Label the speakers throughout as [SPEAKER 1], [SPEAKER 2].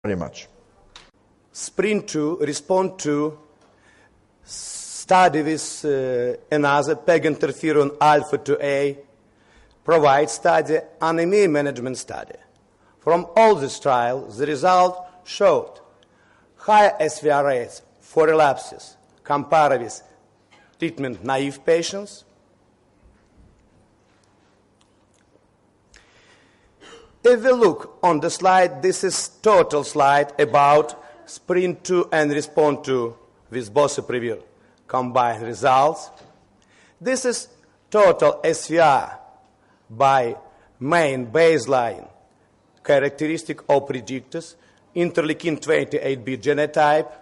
[SPEAKER 1] very much.
[SPEAKER 2] Sprint to, respond to, study with another, PEG interferon alpha to A, provide study, anemia management study. From all this trial, the result showed higher SVR rates for relapses compared with treatment-naive patients. If we look on the slide, this is total slide about sprint to and respond to with boceprevir combined results. This is total SVR by main baseline characteristic or predictors, interleukin 28B genotype,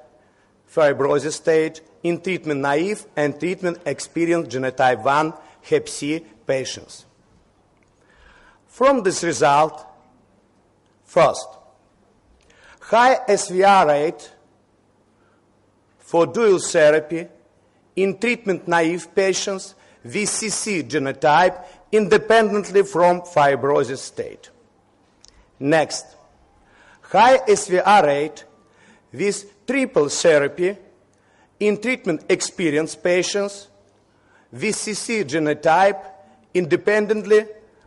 [SPEAKER 2] fibrosis stage in treatment-naive and treatment-experienced genotype 1 Hep C patients. From this result, first, high SVR rate for dual therapy in treatment-naive patients with CC genotype independently from fibrosis state. Next, high SVR rate with triple therapy in treatment-experienced patients with CC genotype independently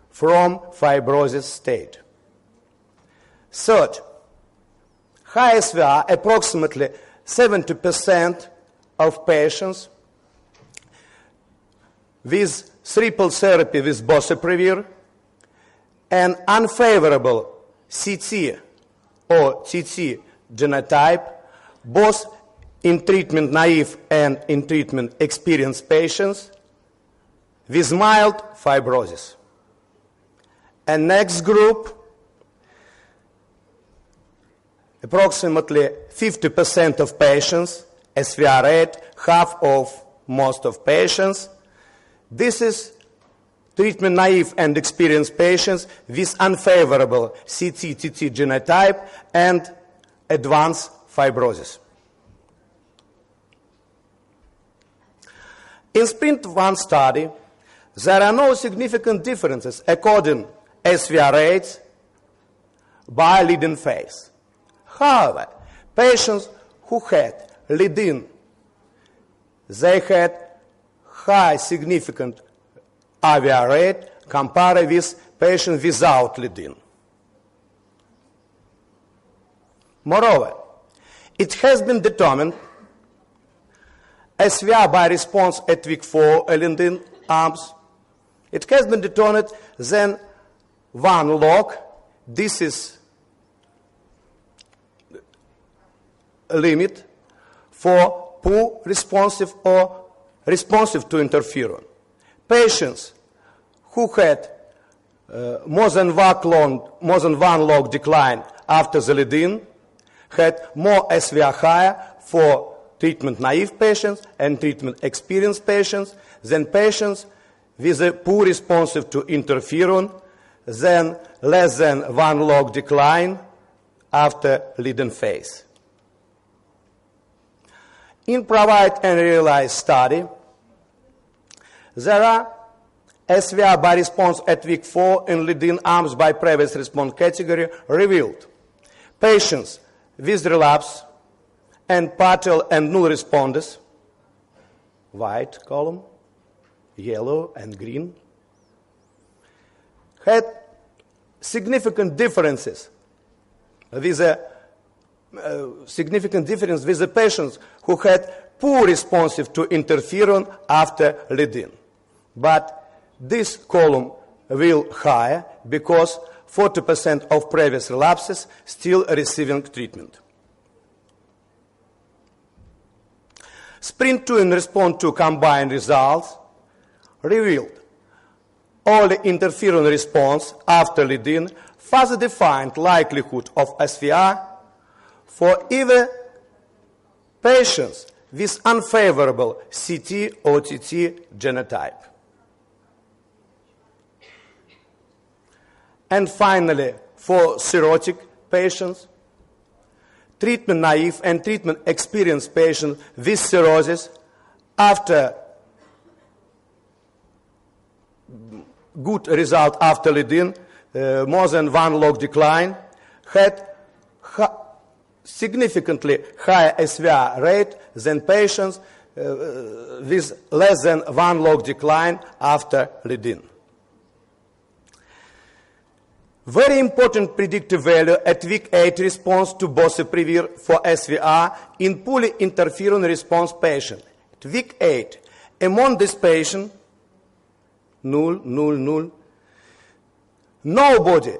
[SPEAKER 2] from fibrosis state. Third, high SVR, approximately 70% of patients with triple therapy with boceprevir and unfavorable CT or TT genotype, both in treatment-naive and in treatment-experienced patients with mild fibrosis. And next group, approximately 50% of patients, SVR rate, half of most of patients. This is treatment-naive and experienced patients with unfavorable CT-TT genotype and advanced fibrosis. In Sprint 1 study, there are no significant differences according SVR rates by lead-in phase. However, patients who had lead-in, they had high significant AVR rate compared with patients without lead-in. Moreover, it has been determined SVR by response at week 4 lead-in arms. It has been determined then 1 log. This is a limit for poor responsive or responsive to interferon. Patients who had more than one log decline after the lead-in had more SVR higher for treatment-naive patients and treatment-experienced patients than patients with a poor responsive to interferon, then less than 1 log decline after lead-in phase. In Provide and Realize study, there are SVR by response at week 4 in lead-in arms by previous response category revealed. Patients with relapse and partial and null responders, white column, yellow and green, had significant differences with the patients who had poor responsive to interferon after lead-in. But this column will higher because 40% of previous relapses still receiving treatment. Sprint 2 and Respond 2 combined results revealed only interferon response after lead-in further defined likelihood of SVR for either patients with unfavorable CT or TT genotype. And finally, for cirrhotic patients, treatment-naive and treatment-experienced patients with cirrhosis after good result after lead-in, more than 1 log decline, had significantly higher SVR rate than patients with less than 1 log decline after lead-in. Very important predictive value at week 8 response to boceprevir for SVR in poorly interferon response patient. At week 8, among this patient, 0, 0, 0, nobody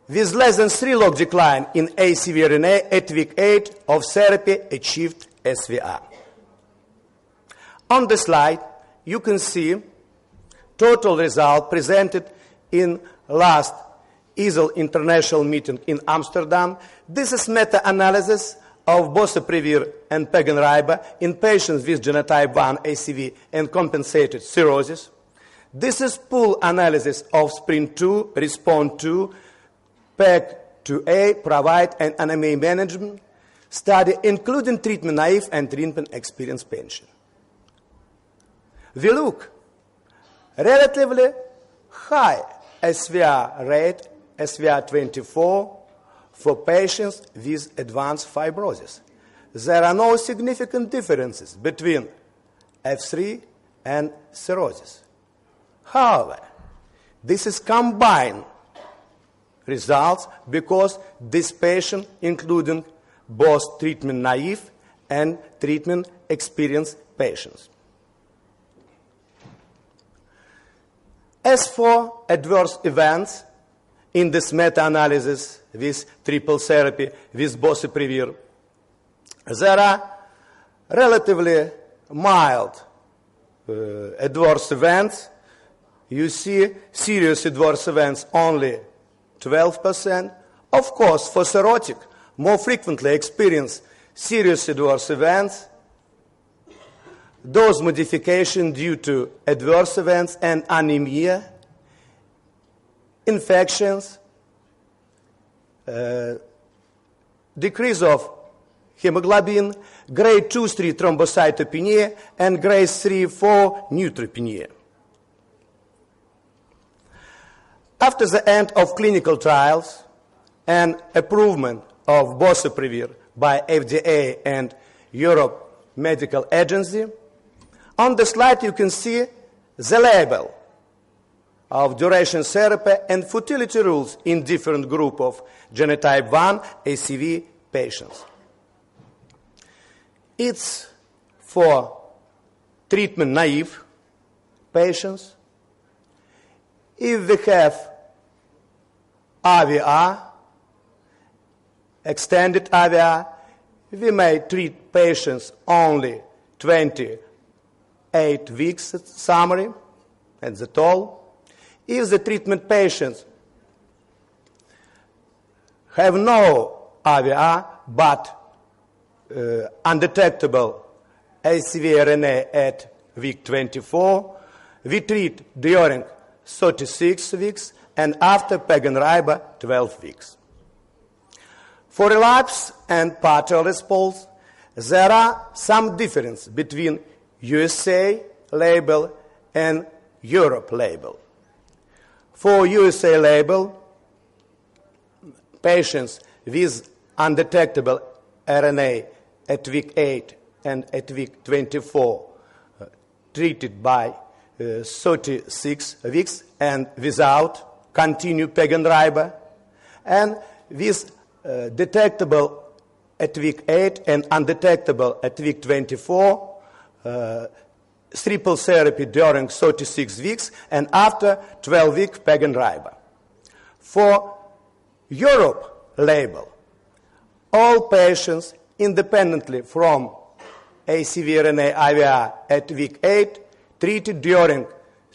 [SPEAKER 2] with less than 3 log decline in ACV-RNA at week 8 of therapy achieved SVR. On the slide, you can see total result presented in last EASL International meeting in Amsterdam. This is meta-analysis of boceprevir and peginriba in patients with genotype 1 ACV and compensated cirrhosis. This is pool analysis of SPRINT2, RESPOND2, PEG-2A, PROVIDE, and anemia management study, including treatment-naive and treatment-experienced patients. We look relatively high SVR rate, SVR24, for patients with advanced fibrosis. There are no significant differences between F3 and cirrhosis. However, this is combined results because this patient, including both treatment-naive and treatment-experienced patients. As for adverse events in this meta-analysis with triple therapy with boceprevir, there are relatively mild adverse events. You see serious adverse events only 12%. Of course, for cirrhotic, more frequently experience serious adverse events, dose modification due to adverse events and anemia, infections, decrease of hemoglobin, grade 2-3 thrombocytopenia, and grade 3-4 neutropenia. After the end of clinical trials and approval of boceprevir by FDA and Europe Medical Agency, on the slide you can see the label of duration therapy and futility rules in different group of genotype 1 ACV patients. It's for treatment-naive patients. If we have AVR, extended AVR, we may treat patients only 28 weeks summary, and that's all. If the treatment patients have no AVR but undetectable ACV-RNA at week 24, we treat during 36 weeks and after peginriba 12 weeks. For relapse and partial response, there are some difference between USA label and Europe label. For USA label, patients with undetectable RNA at week 8 and at week 24 treated by 36 weeks and without continue peginriba, and with detectable at week 8 and undetectable at week 24, triple therapy during 36 weeks and after 12-week peginriba. For Europe label, all patients independently from ACV-RNA IVR at week 8 treated during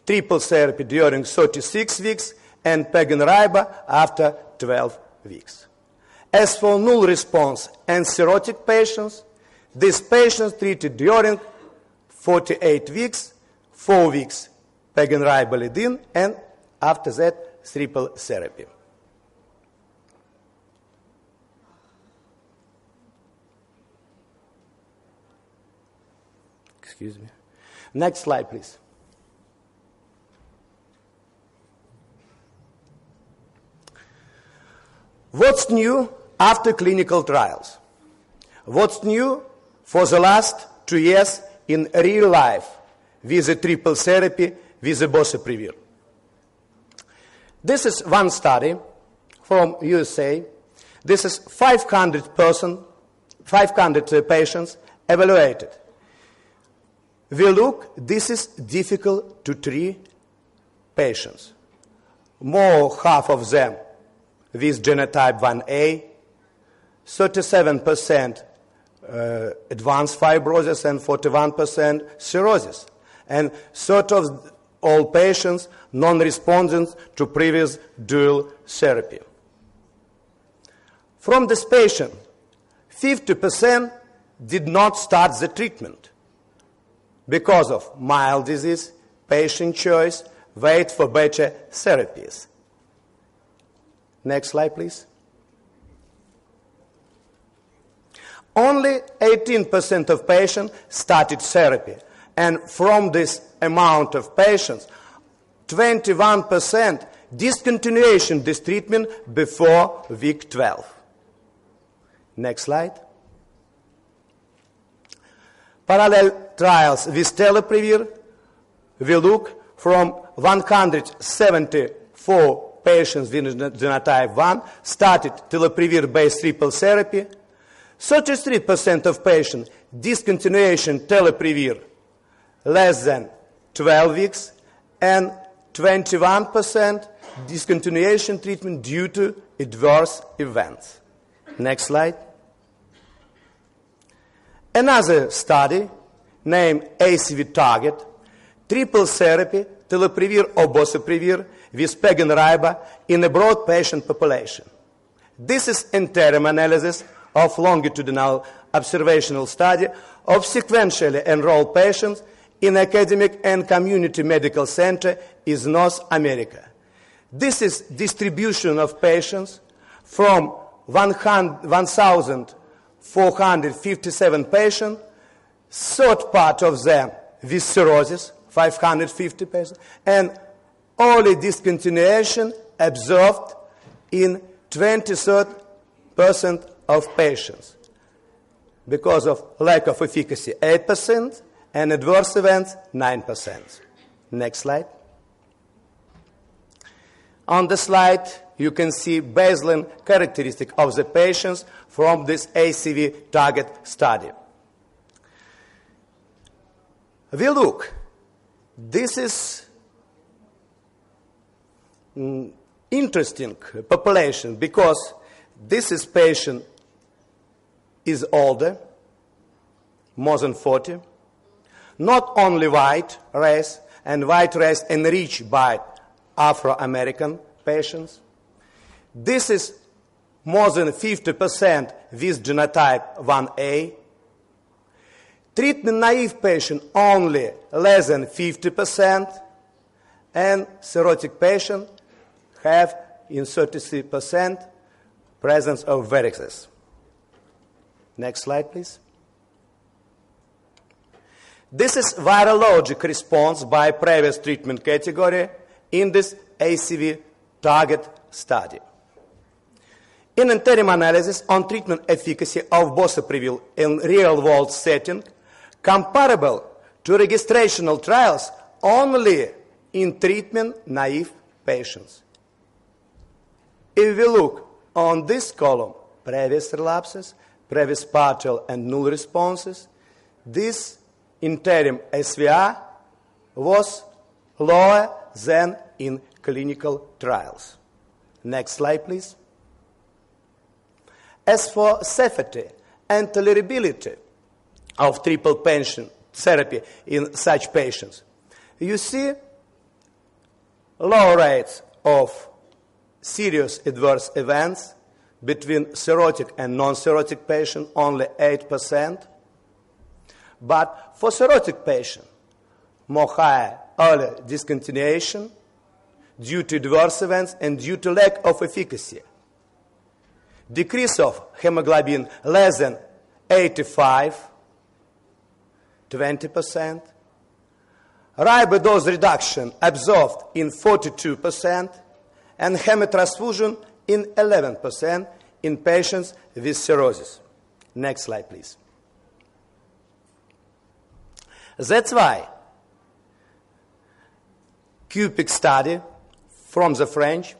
[SPEAKER 2] triple therapy during 36 weeks and peginriba after 12 weeks. As for null response and cirrhotic patients, these patients treated during 48 weeks, 4 weeks peginriba lead-in, and after that triple therapy. Excuse me. Next slide, please. What's new after clinical trials? What's new for the last 2 years in real life with the triple therapy with the boceprevir? This is one study from USA. This is 500 patients evaluated. We look, this is difficult to treat patients. More half of them with genotype 1A, 37% advanced fibrosis and 41% cirrhosis. And sort of all patients non-respondent to previous dual therapy. From this patient, 50% did not start the treatment because of mild disease, patient choice, wait for better therapies. Next slide, please. Only 18% of patients started therapy. And from this amount of patients, 21% discontinuation this treatment before week 12. Next slide. Parallel trials with teleprevir. We look from 174 patients with genotype 1 started teleprevir-based triple therapy. 33% of patients discontinuation teleprevir less than 12 weeks, and 21% discontinuation treatment due to adverse events. Next slide. Another study named ACV Target, triple therapy, teleprevir or boceprevir with PEG and RIBA in a broad patient population. This is interim analysis of longitudinal observational study of sequentially enrolled patients in academic and community medical center in North America. This is distribution of patients from 1,457 patients, third part of them with cirrhosis, 550 patients, and only discontinuation observed in 23% of patients because of lack of efficacy, 8%, and adverse events, 9%. Next slide. On the slide, you can see baseline characteristic of the patients from this ACV target study. We look, this is interesting population because this is patient is older, more than 40, not only white race, and white race enriched by Afro-American patients. This is more than 50% with genotype 1A. Treatment-naive patient only less than 50%, and cirrhotic patient have in 33% presence of varices. Next slide, please. This is virologic response by previous treatment category in this ACV target study. In interim analysis on treatment efficacy of boceprevir in real-world setting, comparable to registrational trials only in treatment-naive patients. If we look on this column, previous relapses, previous partial and null responses, this interim SVR was lower than in clinical trials. Next slide, please. As for safety and tolerability of triple pension therapy in such patients, you see low rates of serious adverse events between cirrhotic and non-cirrhotic patients, only 8%. But for cirrhotic patients, more high early discontinuation due to adverse events and due to lack of efficacy. Decrease of hemoglobin less than 85, 20%. RIBA dose reduction observed in 42%, and hemotransfusion in 11% in patients with cirrhosis. Next slide, please. That's why Cupic study from the French,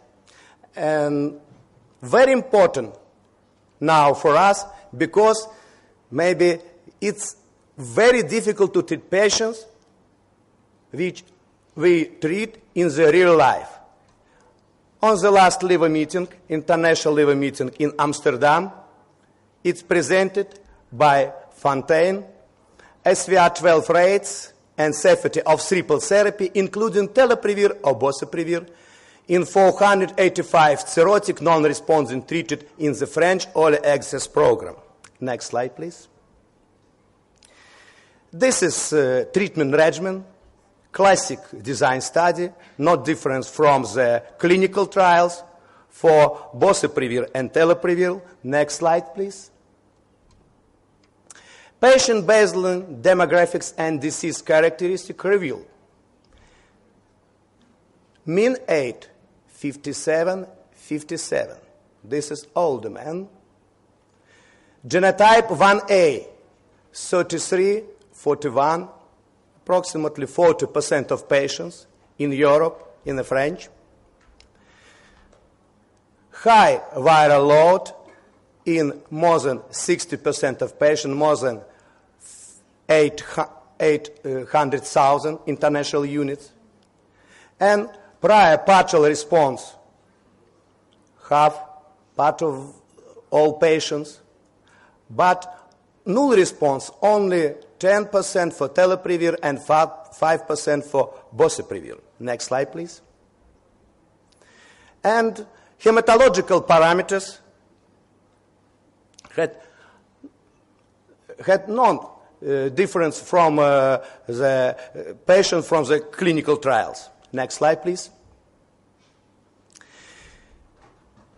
[SPEAKER 2] and very important now for us, because maybe it's very difficult to treat patients which we treat in the real life. On the last liver meeting, international liver meeting in Amsterdam, it's presented by Fontaine, SVR12 rates and safety of triple therapy, including teriparatide or boceprevir, in 485 cirrhotic non-responding treated in the French early access program. Next slide, please. This is treatment regimen, classic design study, not different from the clinical trials for boceprevir and teriparatide. Next slide, please. Patient baseline demographics and disease characteristics reveal. Mean age, 57. This is older man. Genotype 1A, 33, 41, approximately 40% of patients in Europe, in the French. High viral load in more than 60% of patients, more than 800,000 international units. And prior partial response, half, part of all patients. But null response, only 10% for teriparatide and 5% for boceprevir. Next slide, please. And hematological parameters had no difference from the patient from the clinical trials. Next slide, please.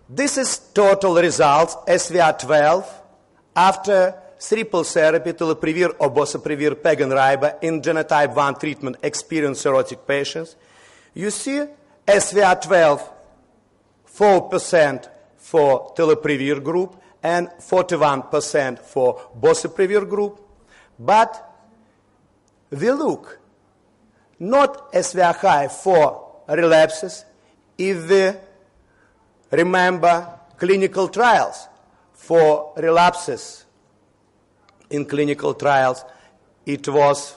[SPEAKER 2] This is total results, SVR12, after triple therapy, teriparatide or boceprevir, PEG and RIBA in genotype 1 treatment experienced cirrhotic patients. You see SVR12, 4% for teriparatide group and 41% for boceprevir group. But we look not SVR high for relapses if we remember clinical trials. For relapses in clinical trials, it was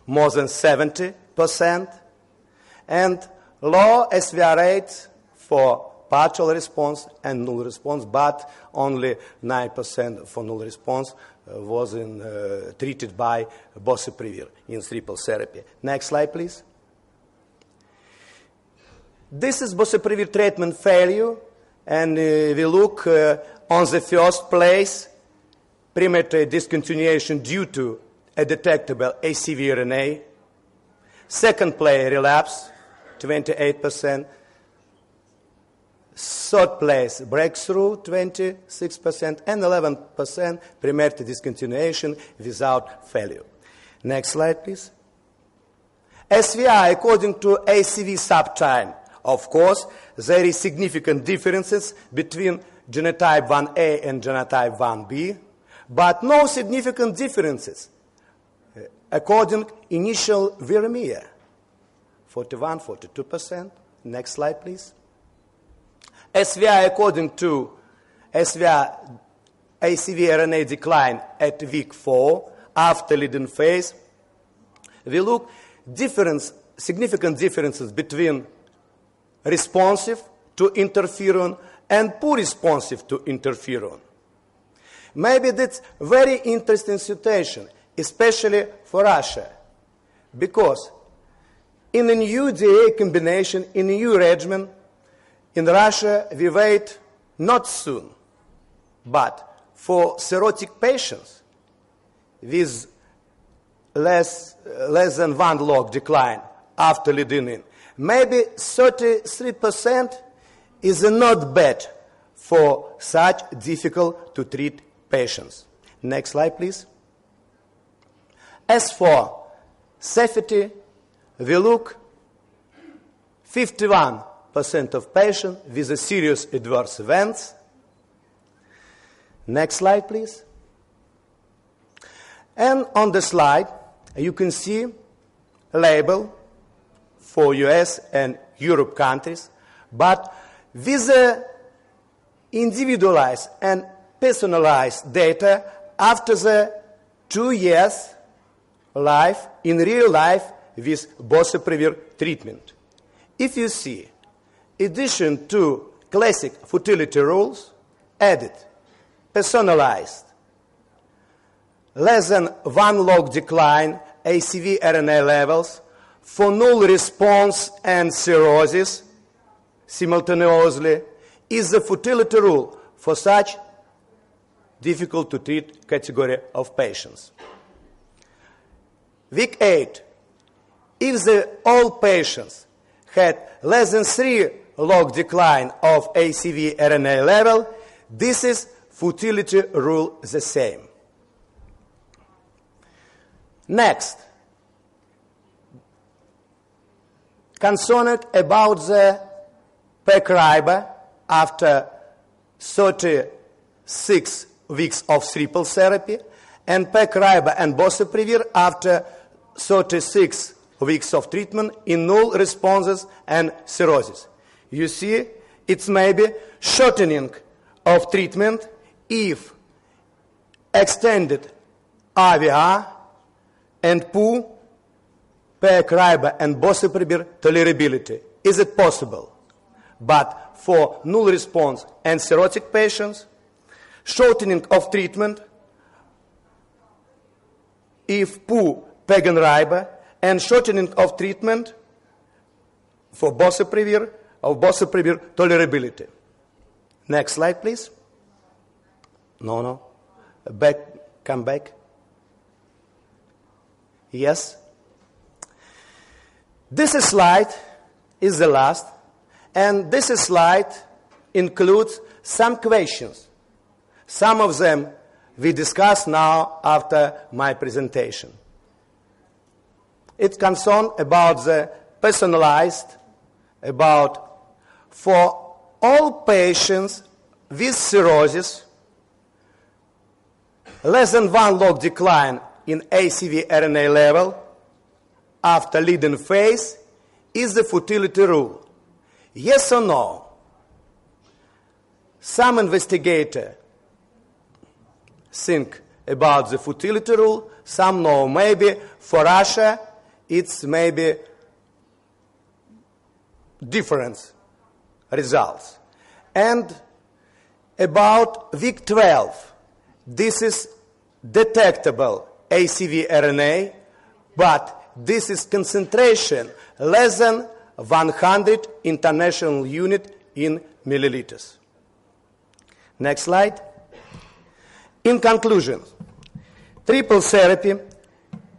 [SPEAKER 2] more than 70%, and low SVR rates for partial response and null response, but only 9% for null response was treated by boceprevir in triple therapy. Next slide, please. This is boceprevir treatment failure, and we look on the first place, premature discontinuation due to a detectable ACV RNA. Second place, relapse, 28%. Third place, breakthrough, 26%, and 11% premature discontinuation without failure. Next slide, please. SVR according to ACV subtype. Of course, there is significant differences between genotype 1A and genotype 1B, but no significant differences according to initial viremia, 41, 42%. Next slide, please. SVR according to SVR ACV RNA decline at week 4 after lead-in phase. We look significant differences between responsive to interferon and poor responsive to interferon. Maybe that's very interesting situation, especially for Russia, because in a new DA combination, in a new regimen, in Russia we wait not soon, but for cirrhotic patients with less than 1 log decline after lead-in, maybe 33% is not bad for such difficult to treat patients. Next slide, please. As for safety, we look 51% of patients with serious adverse events. Next slide, please. And on the slide, you can see a label for US and Europe countries, but with individualized and personalized data after the 2 years life, in real life, with boceprevir treatment. If you see, in addition to classic futility rules, added, personalized, less than 1 log decline ACV RNA levels for null response and cirrhosis simultaneously is the futility rule for such difficult to treat category of patients. Week 8, if all patients had less than 3 log decline of ACV RNA level, this is futility rule the same. Next, concerned about the PEC-RIBA after 36 weeks of triple therapy, and PEC-RIBA and boceprevir after 36 weeks of treatment in null responses and cirrhosis. You see, it's maybe shortening of treatment if extended IVR and poor PEC-RIBA and boceprevir tolerability. Is it possible? But for null response and cirrhotic patients, shortening of treatment if poor PEG and RIBA, and shortening of treatment for boceprevir tolerability. Next slide, please. No. Back, come back. Yes. This slide is the last, and this slide includes some questions. Some of them we discuss now after my presentation. It's concerned about the personalized, about for all patients with cirrhosis, less than 1 log decline in ACV RNA level after lead-in phase is the futility rule. Yes or no? Some investigators think about the futility rule, some no. Maybe for Russia it's maybe different results. And about week 12, this is detectable ACV RNA, but this is concentration less than 100 international unit in milliliters. Next slide. In conclusion, triple therapy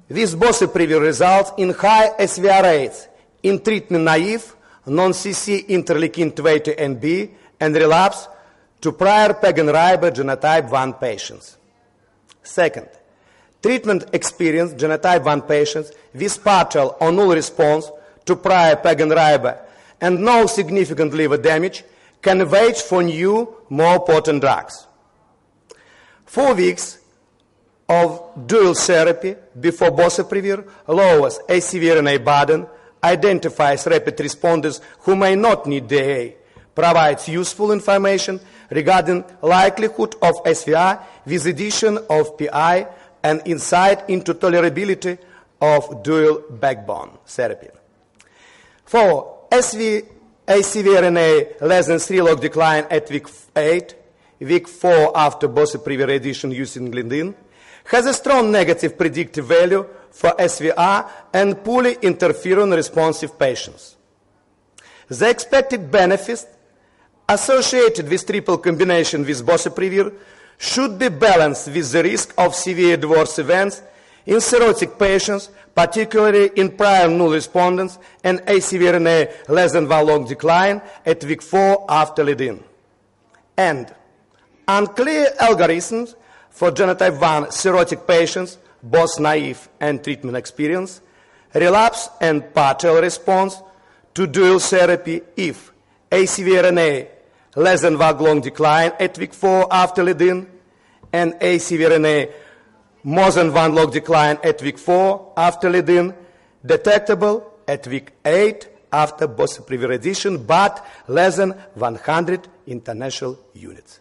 [SPEAKER 2] with boceprevir results in high SVR rates in treatment-naive, non-CC interleukin 20 and B, and relapse to prior PEG and RIBA genotype 1 patients. Second, treatment-experienced genotype 1 patients with partial or null response to prior PEG and RIBA and no significant liver damage can wait for new, more potent drugs. 4 weeks of dual therapy before boceprevir lowers ACV RNA burden, identifies rapid responders who may not need DA, provides useful information regarding likelihood of SVR with addition of PI and insight into tolerability of dual backbone therapy. For ACV RNA less than 3 log decline at week 8, week 4 after boceprevir addition using lead-in, has a strong negative predictive value for SVR and poorly interferon responsive patients. The expected benefits associated with triple combination with boceprevir should be balanced with the risk of severe adverse events in cirrhotic patients, particularly in prior null respondents and ACV RNA less than 1 log decline at week 4 after lead-in. And unclear algorithms for genotype 1 cirrhotic patients, both naive and treatment experienced, relapse and partial response to dual therapy if ACV RNA less than 1 log decline at week 4 after lead-in and ACV RNA more than one log decline at week 4 after lead-in, detectable at week 8 after boceprevir addition, but less than 100 international units.